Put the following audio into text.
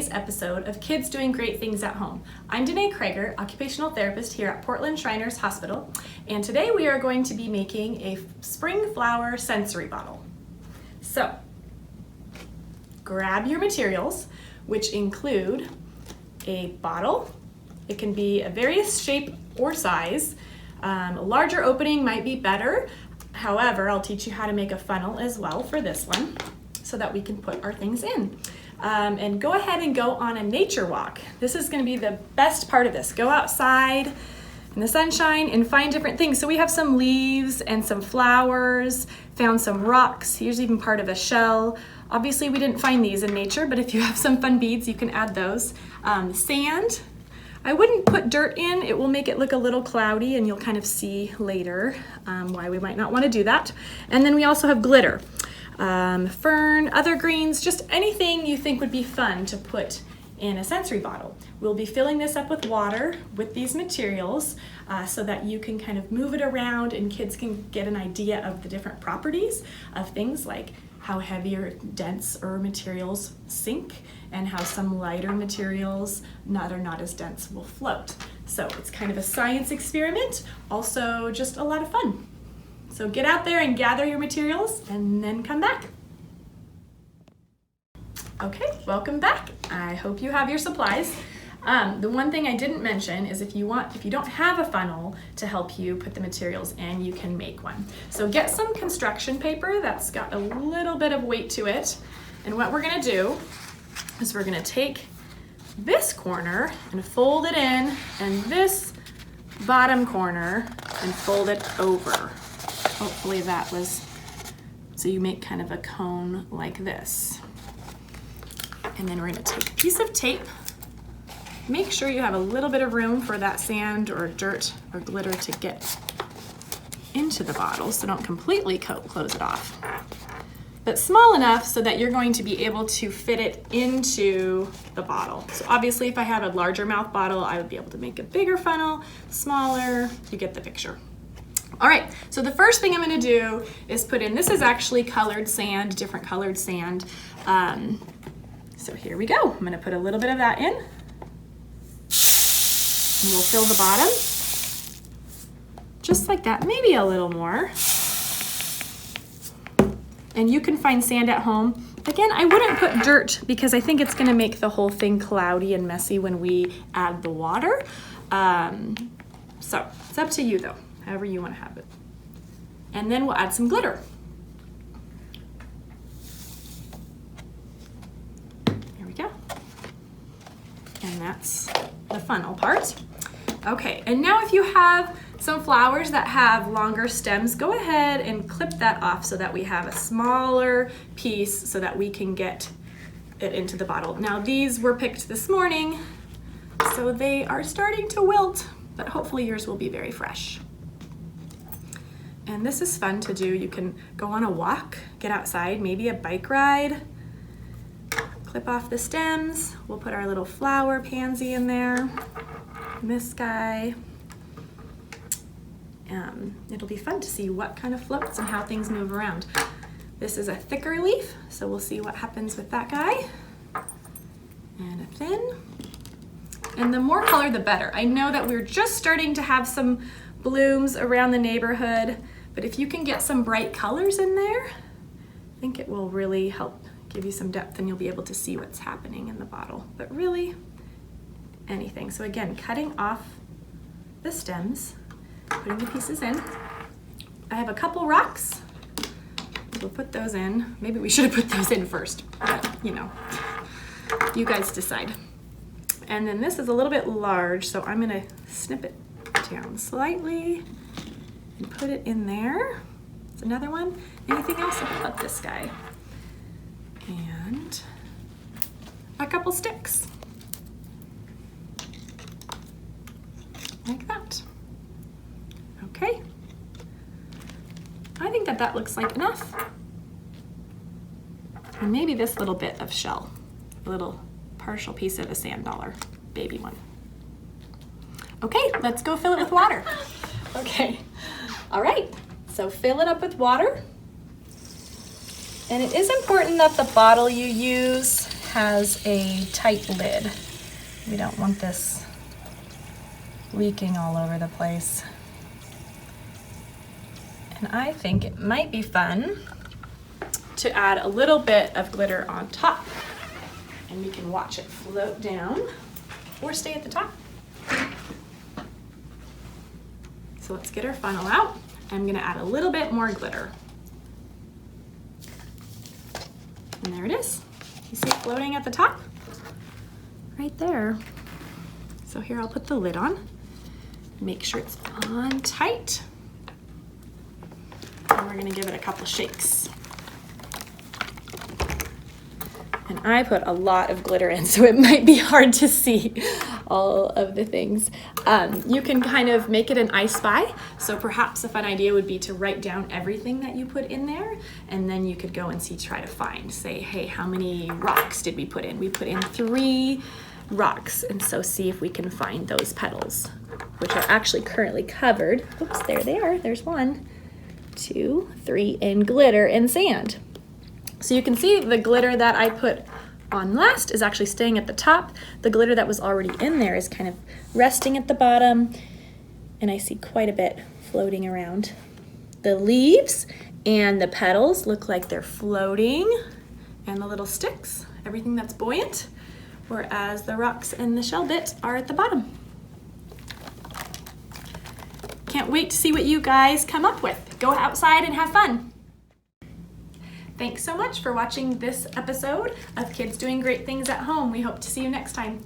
today's episode of Kids Doing Great Things at Home. I'm Denee Krager, occupational therapist here at Portland Shriners Hospital, and today we are going to be making a spring flower sensory bottle. So, grab your materials, which include a bottle. It can be a various shape or size. A larger opening might be better. However, I'll teach you how to make a funnel as well for this one so that we can put our things in. And go ahead and go on a nature walk. This is going to be the best part of this. Go outside in the sunshine and find different things. So we have some leaves and some flowers, found some rocks. Here's even part of a shell. Obviously we didn't find these in nature, but if you have some fun beads, you can add those. Sand. I wouldn't put dirt in. It will make it look a little cloudy, and you'll kind of see later why we might not want to do that. And then we also have glitter. Fern, other greens, just anything you think would be fun to put in a sensory bottle. We'll be filling this up with water with these materials so that you can kind of move it around and kids can get an idea of the different properties of things like how heavier, denser materials sink and how some lighter materials are not as dense will float. So it's kind of a science experiment, also just a lot of fun. So get out there and gather your materials and then come back. Okay, welcome back. I hope you have your supplies. The one thing I didn't mention is if you don't have a funnel to help you put the materials in, you can make one. So get some construction paper that's got a little bit of weight to it. And what we're gonna do is we're gonna take this corner and fold it in, and this bottom corner and fold it over. Hopefully that was, so you make kind of a cone like this. And then we're gonna take a piece of tape. Make sure you have a little bit of room for that sand or dirt or glitter to get into the bottle, so don't completely close it off. But small enough so that you're going to be able to fit it into the bottle. So obviously if I had a larger mouth bottle, I would be able to make a bigger funnel, smaller, you get the picture. All right, so the first thing I'm gonna do is put in, this is actually colored sand, different colored sand. So here we go. I'm gonna put a little bit of that in. And we'll fill the bottom. Just like that, maybe a little more. And you can find sand at home. Again, I wouldn't put dirt because I think it's gonna make the whole thing cloudy and messy when we add the water. So it's up to you though. However you want to have it. And then we'll add some glitter. There we go. And that's the funnel part. Okay, and now if you have some flowers that have longer stems, go ahead and clip that off so that we have a smaller piece so that we can get it into the bottle. Now these were picked this morning, so they are starting to wilt, but hopefully yours will be very fresh. And this is fun to do. You can go on a walk, get outside, maybe a bike ride, clip off the stems. We'll put our little flower pansy in there, and this guy. It'll be fun to see what kind of floats and how things move around. This is a thicker leaf, so we'll see what happens with that guy. And a thin. And the more color, the better. I know that we're just starting to have some blooms around the neighborhood, but if you can get some bright colors in there, I think it will really help give you some depth and you'll be able to see what's happening in the bottle. But really, anything. So again, cutting off the stems, putting the pieces in. I have a couple rocks. We'll put those in. Maybe we should have put those in first, but you know, you guys decide. And then this is a little bit large, so I'm gonna snip it down slightly and put it in there. It's another one. Anything else about this guy? And a couple sticks. Like that. Okay. I think that looks like enough. And maybe this little bit of shell, a little partial piece of a sand dollar, baby one. Okay, let's go fill it with water. Okay, all right, so fill it up with water. And it is important that the bottle you use has a tight lid. We don't want this leaking all over the place. And I think it might be fun to add a little bit of glitter on top, and we can watch it float down or stay at the top. So let's get our funnel out. I'm gonna add a little bit more glitter. And there it is. You see it floating at the top? Right there. So here I'll put the lid on. Make sure it's on tight. And we're gonna give it a couple shakes. And I put a lot of glitter in, so it might be hard to see all of the things. You can kind of make it an I Spy. So perhaps a fun idea would be to write down everything that you put in there, and then you could go and try to find, say, hey, how many rocks did we put in? We put in 3 rocks, and so see if we can find those petals, which are actually currently covered. Oops, there they are. There's 1, 2, 3 in glitter and sand. So you can see the glitter that I put on last is actually staying at the top. The glitter that was already in there is kind of resting at the bottom, and I see quite a bit floating around. The leaves and the petals look like they're floating, and the little sticks, everything that's buoyant, whereas the rocks and the shell bits are at the bottom. Can't wait to see what you guys come up with. Go outside and have fun. Thanks so much for watching this episode of Kids Doing Great Things at Home. We hope to see you next time.